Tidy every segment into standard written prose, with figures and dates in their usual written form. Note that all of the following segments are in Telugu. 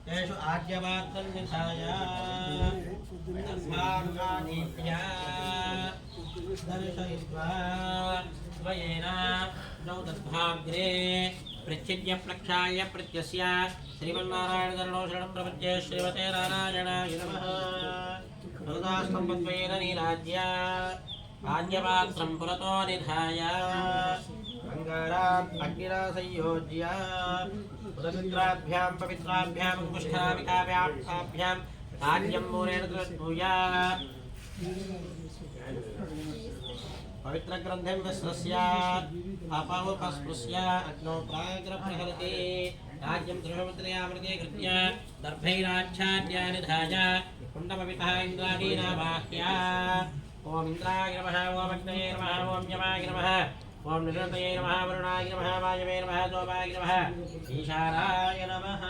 तेषु आद्यवाक्यं निधाय धर्मानुगादीत्या दर्शयित्वा स्वयेन नौ दद्भाग्रे प्रच्छिद्य प्रक्षाल्य प्रत्यस्य श्रीमन्नारायणगरुडो शरणं प्रपद्ये श्रीमते नारायणाय नमः हृदास्तम्भत्वेन नीराज्य आद्यवाक्यं पुरतो निधाय अंगाराम् अग्निना संयोज्य उदमित्राभ्यां पवित्राभ्यां कुष्ठाविकाभ्यां आद्यं मूलेन कृष्णूय पवित्रग्रन्थिं विस्रस्य अपौपस्पृश्य अग्नौ प्राग्रप्रहरति राज्यं त्रिभुवनत्रयामृते कृत्य दर्भैराच्छाद्य निधाय कुण्डमपितः इन्द्रादीनावाह्य ॐ इन्द्राय नमः ॐ अग्नये नमः ॐ यमाय नमः ओम निरतये नमः वरुणाय नमः वायवे नमः सोमाय नमः ईशानाय नमः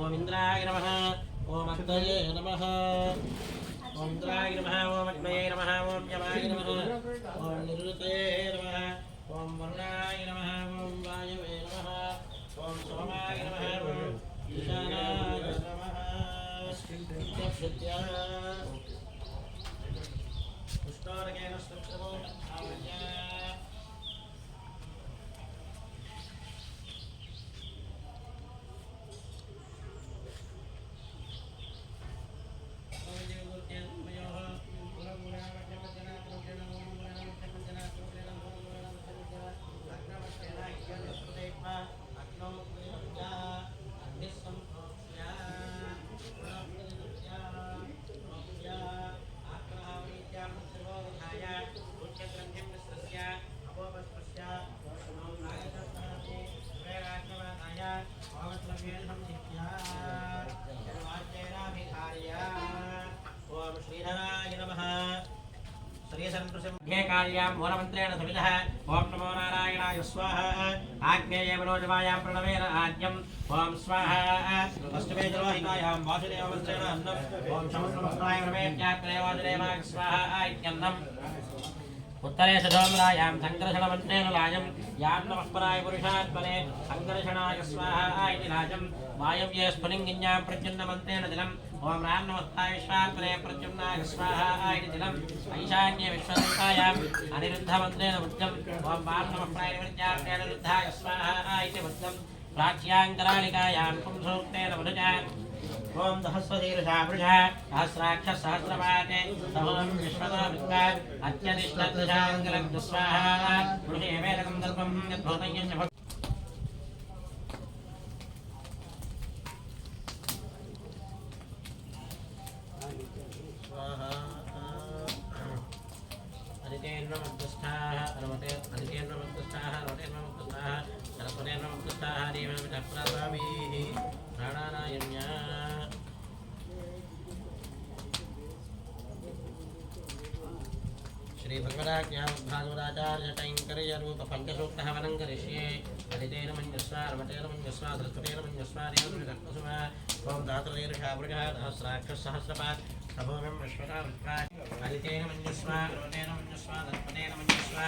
ओम इंद्राय नमः ओम अग्नये नमः ओम इंद्राय नमः ओम अग्नये नमः ओम यमाय नमः ओम निरतये नमः ओम वरुणाय नमः ओम वायवे नमः ओम सोमाय नमः ओम ईशानाय नमः Storgen strukturo avanya काल्यां मूलमन्त्रेण सवितः ओम नमो नारायणाय स्वाहा आग्नेये मनोजवायां प्रणवेन आद्यं ओम स्वाहा अष्टमे जलोहितायां वासुदेव मन्त्रेण अन्नम् ओम शमनमस्त्राय प्रवेद्याग्ने वासुदेवाय स्वाहा इत्यन्नम् उत्तरे सधोमरायां संकर्षणमन्त्रेण लाजं यां नमः पराय पुरुषात्मने संकर्षणाय स्वाहा इति लाजं वायव्ये स्फुलिङ्गिन्यां प्रद्युम्नमन्त्रेण जलम् ओम राम नमस्ताय विश्वात्मने प्रद्युम्नाय स्वाहा इति जलम् ईशान्ये विश्वरूपायाम् अनिरुद्धमन्त्रेण बुद्धम् ओम वां नमः पराय निवृत्त्याग्ने अनिरुद्धाय स्वाहा इति बुद्धम् प्राच्याङ्करालिकायां पुंसोक्तेन मधुजा ओम सहस्रशीर्षा वृषा सहस्राक्ष सहस्रपाते सहोम विश्वतो विद्वान् अत्यधिष्ठदशाङ्गलग् स्वाहा वृषे वेदकं दर्पं यद्भूतं यज्ञ स्वाहा अदितेर्नमध्यस्थाः अदितेर्नमध्यस्थाः रवतेर्नमध्यस्थाः सरस्वतेर्नमध्यस्थाः देवनमितः प्राणानायन्या श्री भगवदाज्ञा भागवताचार्य टैंकर्य रूप पंचसूक्तः वनं करिष्ये हरितेन मञ्जस्वा रमतेन मञ्जस्वा सरस्वतेन मञ्जस्वा देवनमितः ओम धातुर्षा वृषः सहस्राक्षः सहस्रपात् प्रभोमिं विश्वता हरितेन मञ्जस्वा रमतेन मञ्जस्वा सरस्वतेन मञ्जस्वा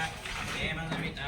देवनमितः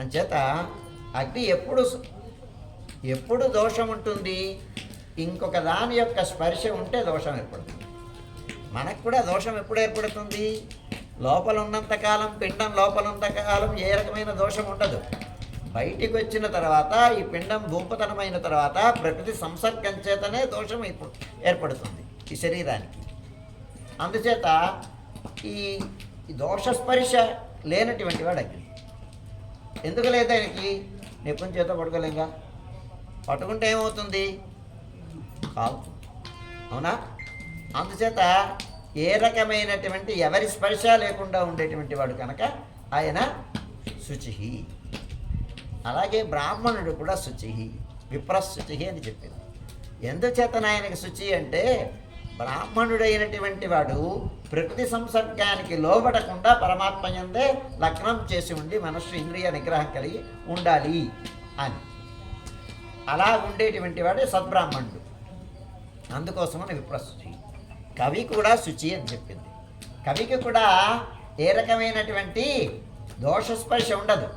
అంచేత అగ్ని ఎప్పుడు దోషం ఉంటుంది? ఇంకొక దాని యొక్క స్పర్శ ఉంటే దోషం ఏర్పడుతుంది. మనకు కూడా దోషం ఎప్పుడు ఏర్పడుతుంది? లోపల ఉన్నంతకాలం, పిండం లోపల ఉన్నంతకాలం ఏ రకమైన దోషం ఉండదు. బయటికి వచ్చిన తర్వాత ఈ పిండం భూపతనమైన తర్వాత ప్రకృతి సంసర్గం చేతనే దోషం ఏర్పడుతుంది ఈ శరీరానికి. అందుచేత ఈ దోషస్పర్శ లేనటువంటి వాడు అగ్ని. ఎందుకు లేదు ఆయనకి? నిప్పుని చేత పట్టుకోలేంగా, పట్టుకుంటే ఏమవుతుంది? కాలుతుంది. అవునా? అందుచేత ఏ రకమైనటువంటి ఎవరి స్పర్శ లేకుండా ఉండేటువంటి వాడు కనుక ఆయన శుచి. అలాగే బ్రాహ్మణుడు కూడా శుచి, విప్రశుచి అని చెప్పింది. ఎందుచేతన ఆయనకి శుచి అంటే బ్రాహ్మణుడైనటువంటి వాడు ప్రకృతి సంసర్గానికి లోబడకుండా పరమాత్మ యందే లగ్నం చేసి ఉండి మనస్సు ఇంద్రియ నిగ్రహం కలిగి ఉండాలి అని. అలా ఉండేటువంటి వాడే సద్బ్రాహ్మణుడు. అందుకోసమని విప్రశుచి. కవి కూడా శుచి అని చెప్పింది. కవికి కూడా ఏ రకమైనటువంటి దోషస్పర్శ ఉండదు.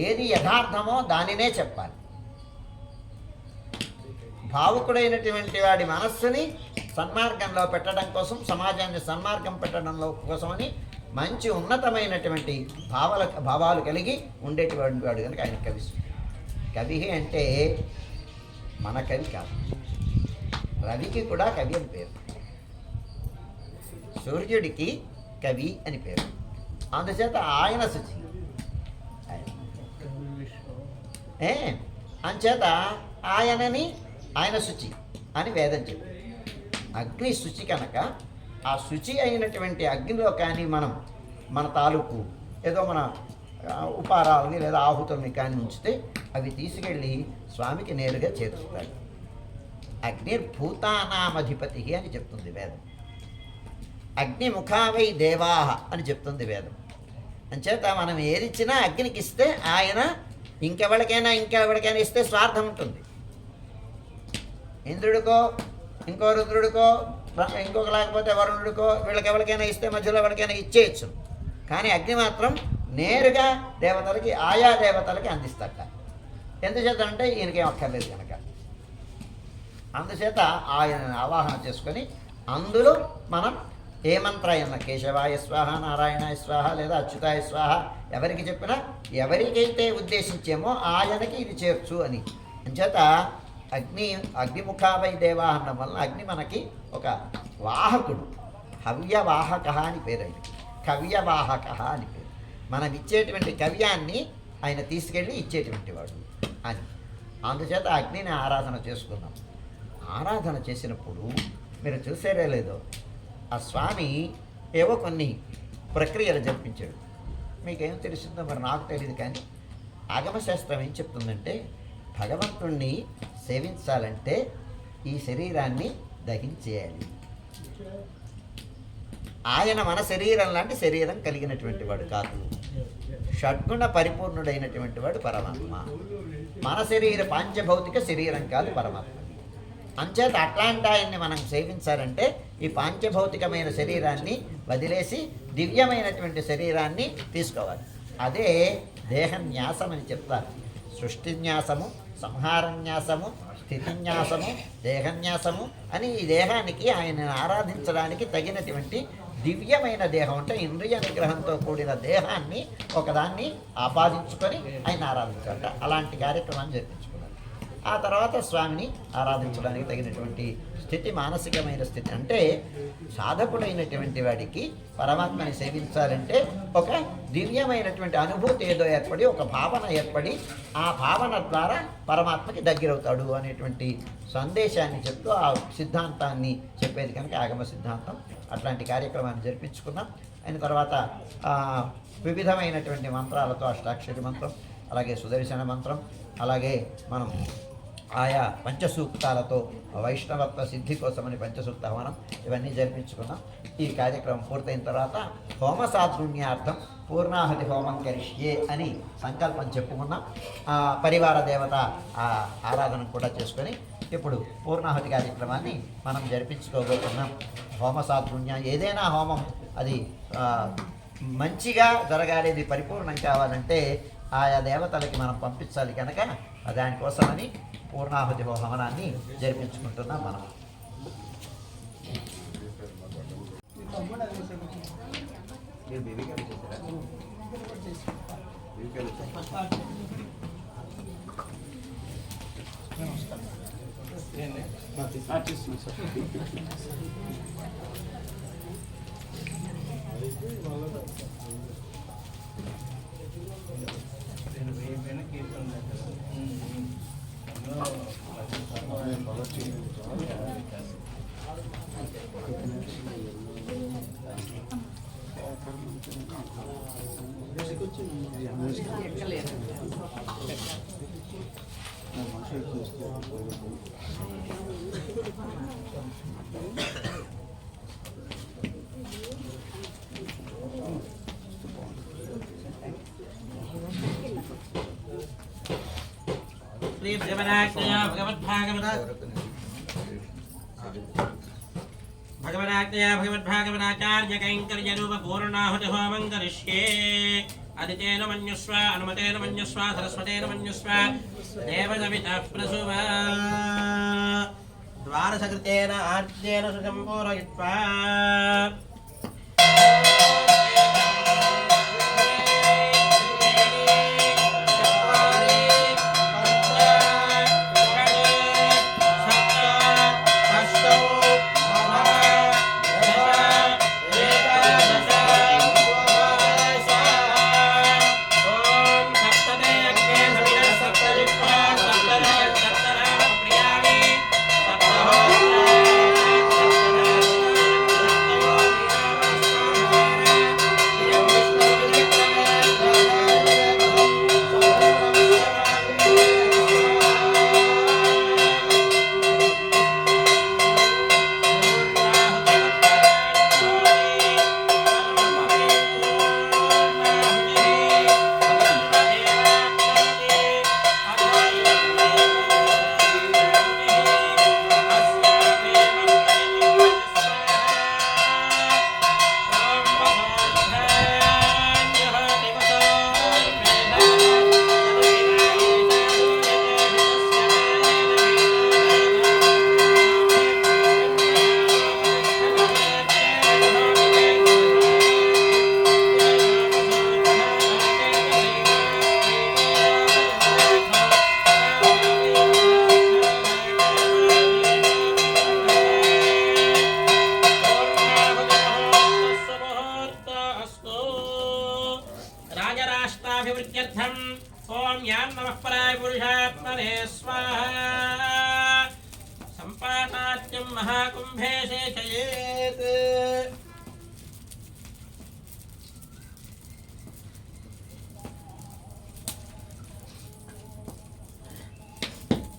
ఏది యథార్థమో దానినే చెప్పాలి. భావుకుడైనటువంటి వాడి మనస్సుని సన్మార్గంలో పెట్టడం కోసం, సమాజాన్ని సన్మార్గం పెట్టడంలో కోసమని మంచి ఉన్నతమైనటువంటి భావాలు కలిగి ఉండేటువంటి వాడు కనుక ఆయన కవి. కవి అంటే మన కవి కాదు, రవికి కూడా కవి అని పేరు, సూర్యుడికి కవి అని పేరు. అందుచేత ఆయన శుచి. అంచేత ఆయన శుచి అని వేదం చెప్పి, అగ్ని శుచి కనుక ఆ శుచి అయినటువంటి అగ్నిలో కానీ మనం మన తాలూకు ఏదో మన ఉపారాలని లేదా ఆహుతుల్ని కానీ ఉంచితే అవి తీసుకెళ్ళి స్వామికి నేరుగా చేరుస్తాడు. అగ్నిర్భూతానామధిపతి అని చెప్తుంది వేదం. అగ్నిముఖావై దేవాహ అని చెప్తుంది వేదం. అంచేత మనం ఏదిచ్చినా అగ్నికి ఇస్తే ఆయన ఇంకెవరికైనా ఇస్తే స్వార్థం ఉంటుంది. ఇంద్రుడికో ఇంకో రుద్రుడికో ఇంకొక లేకపోతే వరుణుడికో వీళ్ళకి ఎవరికైనా ఇస్తే మధ్యలో ఎవరికైనా ఇచ్చేయచ్చు. కానీ అగ్ని మాత్రం నేరుగా దేవతలకి, ఆయా దేవతలకి అందిస్తాట. ఎందుచేత అంటే ఈయనకేం అక్కర్లేదు కనుక. అందుచేత ఆయన ఆవాహన చేసుకొని అందులో మనం ఏ మంత్రాయన కేశవాయ స్వాహ, నారాయణాయ స్వాహ లేదా అచ్యుతాయ స్వాహ ఎవరికి చెప్పినా ఎవరికైతే ఉద్దేశించేమో ఆయనకి ఇది చేర్చు అని. అంచేత అగ్నిముఖావై దేవా అన్న వలన అగ్ని మనకి ఒక వాహకుడు. హవ్యవాహక అని పేరు ఆయనకి, కవ్యవాహక అని పేరు. మనం ఇచ్చేటువంటి కవ్యాన్ని ఆయన తీసుకెళ్ళి ఇచ్చేటువంటి వాడు అని. అందుచేత అగ్నిని ఆరాధన చేసుకున్నాం. ఆరాధన చేసినప్పుడు మీరు చూసారే లేదో, ఆ స్వామి ఏవో కొన్ని ప్రక్రియలు జరిపించాడు. మీకేం తెలిసిందో మరి నాకు తెలియదు, కానీ ఆగమశాస్త్రం ఏం చెప్తుందంటే భగవంతుణ్ణి సేవించాలంటే ఈ శరీరాన్ని దహించేయాలి. ఆయన మన శరీరం లాంటి శరీరం కలిగినటువంటి వాడు కాదు. షడ్గుణ పరిపూర్ణుడైనటువంటి వాడు పరమాత్మ. మన పంచభౌతిక శరీరం కాదు పరమాత్మ. అంచేత అట్లాంటి ఆయన్ని మనం సేవించాలంటే ఈ పాంచభౌతికమైన శరీరాన్ని వదిలేసి దివ్యమైనటువంటి శరీరాన్ని తీసుకోవాలి. అదే దేహన్యాసం అని చెప్తారు. సృష్టిన్యాసము, సంహారన్యాసము, స్థితిన్యాసము, దేహన్యాసము అని ఈ దేహానికి ఆయనను ఆరాధించడానికి తగినటువంటి దివ్యమైన దేహం అంటే ఇంద్రియ నిగ్రహంతో కూడిన దేహాన్ని ఒకదాన్ని ఆపాదించుకొని ఆయన ఆరాధించాలట. అలాంటి కార్యక్రమాన్ని జరిపించుకున్నారు. ఆ తర్వాత స్వామిని ఆరాధించడానికి తగినటువంటి స్థితి మానసికమైన స్థితి. అంటే సాధకుడైనటువంటి వాడికి పరమాత్మని సేవించాలంటే ఒక దివ్యమైనటువంటి అనుభూతి ఏదో ఏర్పడి, ఒక భావన ఏర్పడి, ఆ భావన ద్వారా పరమాత్మకి దగ్గరవుతాడు అనేటువంటి సందేశాన్ని చెప్తూ ఆ సిద్ధాంతాన్ని చెప్పేది కనుక ఆగమ సిద్ధాంతం. అట్లాంటి కార్యక్రమాన్ని జరిపించుకున్నాం. అయిన తర్వాత వివిధమైనటువంటి మంత్రాలతో అష్టాక్షరి మంత్రం, అలాగే సుదర్శన మంత్రం, అలాగే మనం ఆయా పంచసూక్తాలతో వైష్ణవత్వ సిద్ధి కోసమని పంచసూక్త హవనం ఇవన్నీ జరిపించుకున్నాం. ఈ కార్యక్రమం పూర్తయిన తర్వాత హోమ సాధృణ్యార్థం పూర్ణాహుతి హోమం కరిష్యే అని సంకల్పం చెప్పుకున్నాం. పరివార దేవత ఆరాధన కూడా చేసుకొని ఇప్పుడు పూర్ణాహుతి కార్యక్రమాన్ని మనం జరిపించుకోబోతున్నాం. హోమ సాధృణ్య ఏదైనా హోమం అది మంచిగా జరగాలి, ఇది పరిపూర్ణం కావాలంటే ఆయా దేవతలకి మనం పంపించాలి కనుక దానికోసమని పూర్ణాహుతి హవనాన్ని జరిపించుకుంటున్నాం మనం. శ్రీ భగవదాజ్ఞయ భగవద్భాగవతాచార్య కైంకర్య రూప పూర్ణాహుతి హోమం కరిష్యే. అదితేన మన్యుస్వ అనుమతేన మన్యుస్వ సరస్వతేన మన్యుస్వ దేవసవితః ప్రసువ ద్వారసకృతేన ఆర్జేన సుసంపూరయిత్వా. ఓం యాం నమః పరాయ పురుషాత్మనే స్వాహా. సంపాతాత్యం మహాకుంభే సేచయేత్.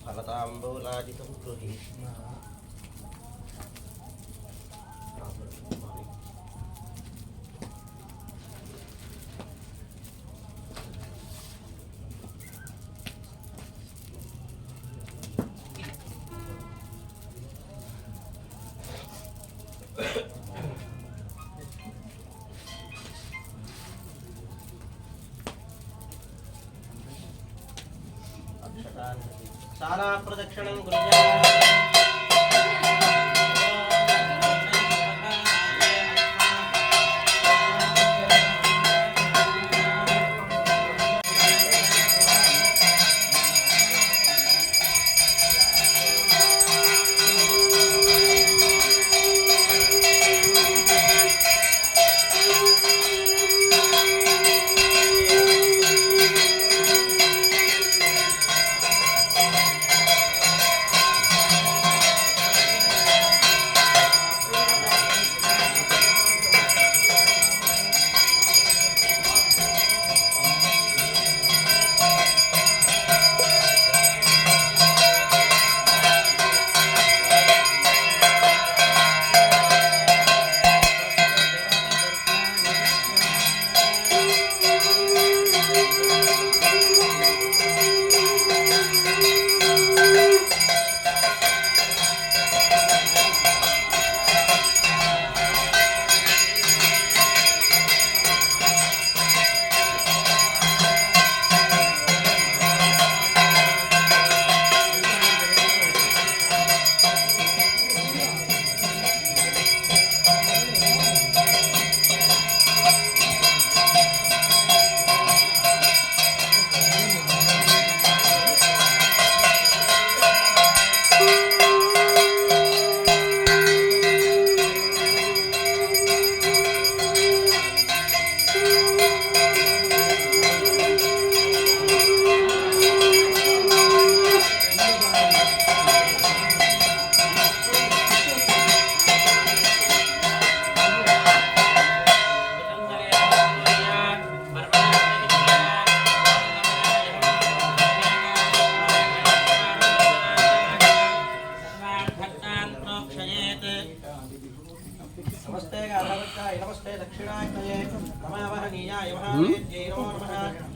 ఫలతాంబూలాదికం గృహీష్మా. శాలా ప్రదక్షిణం కుర్యాత్.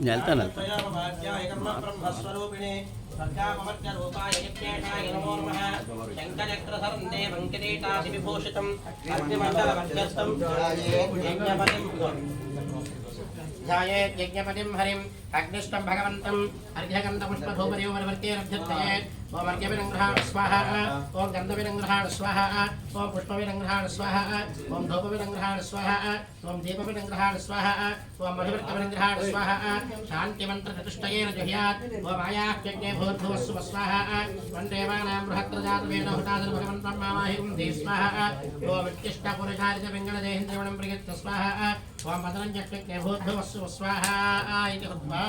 వెళ్తాను బ్రహ్మస్వరూపిణి సర్గాపవర్గరూపాయ యజ్ఞేశాయ నమో నమః శంఖచక్రధరందే వంకిరీటాసి విభూషితం అగ్నిమండలవర్గస్థం ధ్యాయేత్ యజ్ఞపతిం హరిం అగ్నిష్టం భగవంతం అర్ఘ్యగంధపుష్పధూపదేవవర్తేరభ్యర్థయేత్ ఓం అర్ఘ్యవిరంగ్రహాణ స్వాహా ఓం గంధవిరంగ్రహాణ స్వాహా ఓం పుష్పవిరంగ్రహాణ స్వాహా ఓం ధూపవిరంగ్రహాణ స్వాహా ఓం దీపవిరంగ్రహాణ స్వాహా ఓం మధువర్తవిరంగ్రహాణ స్వాహా శాంతిమంత్రచతుష్టయేన జహ్యాత్ ఓం ఆయాహ్యజ్ఞే భూర్భువస్సువ స్వాహా ఓం దేవానాం బృహత్రజాతవేద హుతాదర్భగవంతం మామాహిం దే స్వాహా ఓం ఇత్తిష్టపురుషారిత వెంగళదేహింద్రవణం ప్రియత్త స్వాహా ఓం పదనంజక్ష్యజ్ఞే భూర్భువస్సువ స్వాహా ఇతి హుత్వా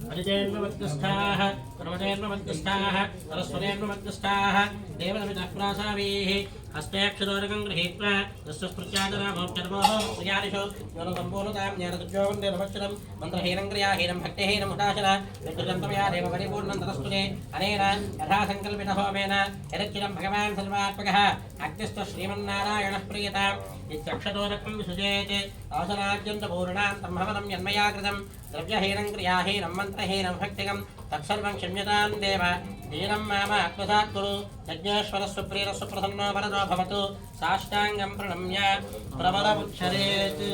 హరిజేన్మధ్యస్థాః సర్వజేన్మధ్యస్థాః సరస్వతేన్మధ్యస్థాః దేవదమితః ప్రాసావీః హస్తేక్షదోరకం గృహీత్వా దస్వస్పృత్యాదరామోక్షరమోః ప్రియాదిషు జ్ఞానసంపూర్ణతాం జ్ఞానదుర్యోగం నమశ్చరం మంత్రహీనం క్రియాహీనం భక్తిహీనం హుతాశన విష్ణుజంతమయా దేవ పరిపూర్ణం తదస్తుతే అనేన యథాసంకల్పిత హోమేన యదచ్చిరం భగవాన్ సర్వాత్మకः అగ్నిస్థ శ్రీమన్నారాయణः ప్రీయతాం ఇత్యక్షదోరకం విసృజేత్ అవసరాద్యంతపూర్ణాం సంభవనం యన్మయా కృతం ద్రవ్యహీనం క్రియాహీనం మంత్రహీనం భక్తికం తత్సర్వం క్షమ్యతాం దేవ దీనం మామ ఆత్మసాత్ కురు యజ్ఞేశ్వరస్సు ప్రియరస్సు ప్రసన్నో వరదో భవతు సాష్టాంగం ప్రణమ్య ప్రబలముచ్చరేత్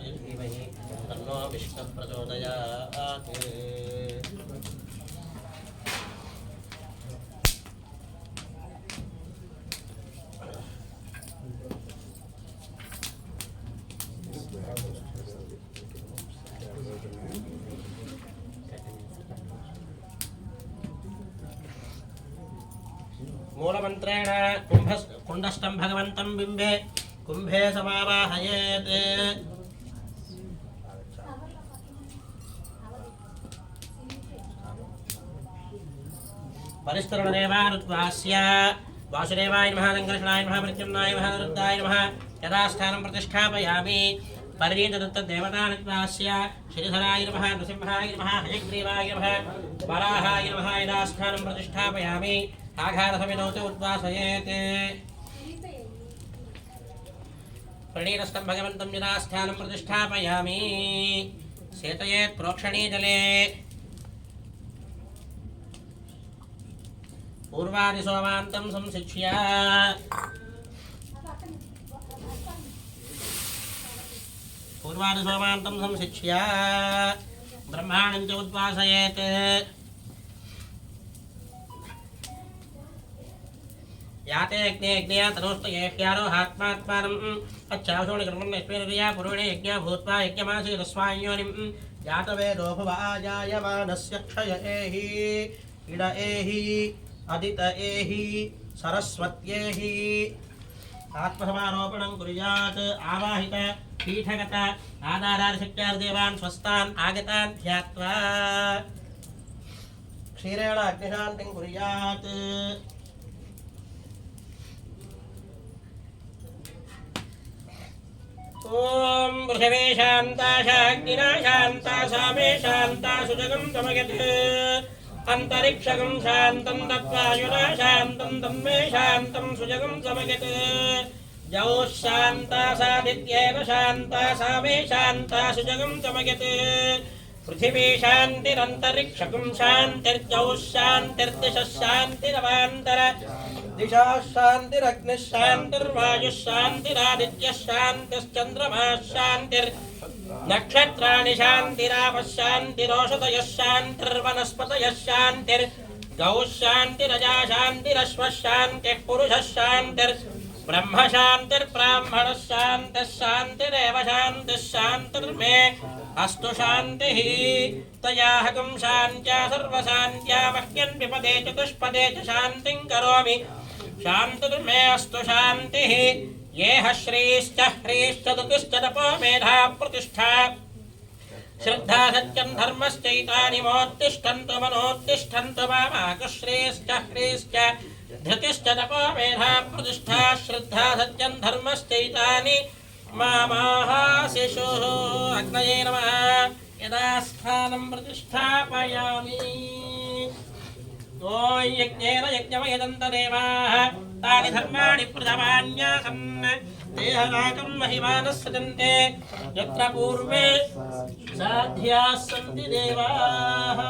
तन्नो विष्णुः प्रचोदयात् मूलमन्त्रेण कुण्डस्थं भगवन्तं बिम्बे कुम्भे समावाहयेत् परिस्तरणदेवानुद्वास्य वासुदेवाय नमः लङ्कर्षणाय नमः प्रत्युम्नाय नमः निरुद्धाय नमः यथास्थानं प्रतिष्ठापयामि परिणीतदत्तदेवतानुद्वास्य श्रीधराय नमः नृसिंहाय नमः हयग्रीवाय नमः वराहाय नमः यथास्थानं प्रतिष्ठापयामि आघारसमिनोति उद्वासयेत् प्रणीतस्थं भगवन्तं यथास्थानं प्रतिष्ठापयामि सेतयेत् प्रोक्षणे जले पूर्वादिसोमान्तं संशिक्ष्य ब्रह्माणं च उद्वासयेत् याते यज्ञे यज्ञया तनोस्त येह्यारो आत्मात्मानं अच्छाशोणि कर्मन् यस्मिन्या पुरुणे यज्ञा भूत्वा यज्ञमासि रस्वायोनिं जातवेदो भवाजायमानस्य क्षय एहि इड एहि अदित एहि सरस्वत्येहि आत्मसमारोपणं कुर्यात् आवाहित पीठगत आधारादिशक्त्यार्देवान् स्वस्थान् आगतान् ध्यात्वा क्षीरेण अग्निशान्तिं कुर्यात् ओम पृथिवी शांता शाग्निना शांता सामे शांता सुजगं समयत् अंतरिक्षगं शांतं तत्वायुना शांतं तन्मे शांतं सुजगं समयत् जौ शांता सादित्येन शांता सामे शांता सुजगं समयत् पृथिवी शांतिरंतरिक्षगं शांतिर्जौ शांतिर्दिशः शांतिरवान्तर दिशा शांतिरग्निः शांतिर्वायुः शांतिरादित्यः शांतिश्चन्द्रमाः शांतिर् नक्षत्राणि शान्तिरापशान्तिरोषधयः शान्तिर्वनस्पतयः शान्तिर्गौः शान्तिरजा शान्तिरश्वः शान्तिः पुरुषः शान्तिर्ब्रह्म शान्तिर्ब्राह्मणः शान्तिः शान्तिरेव शान्तिः शान्तिर्मे अस्तु शान्तिः तयाहकं शान्त्या सर्वशान्त्या मह्यं विपदे चतुष्पदे च शान्तिं करोमि शान्तिर्मे अस्तु शान्तिः येह श्रीश्च ह्रीश्च दुतिश्च तपो मेधा प्रतिष्ठा श्रद्धा सत्यं धर्मश्चैतानि मोत्तिष्ठन्तु मनोत्तिष्ठन्तु मामाकुश्रीश्च ह्रीश्च धृतिश्च तपो मेधा प्रतिष्ठा श्रद्धा सत्यं धर्मश्चैतानि मामाहाशिषुः अग्नये नमः यदा स्थानं प्रतिष्ठापयामि ओ यज्ञेन यज्ञमयदन्तदेवाः तानि धर्माणि प्रथमान्यासन् देहनाकं महिमानः सजन्ते यत्र पूर्वे साध्याः सन्ति देवाः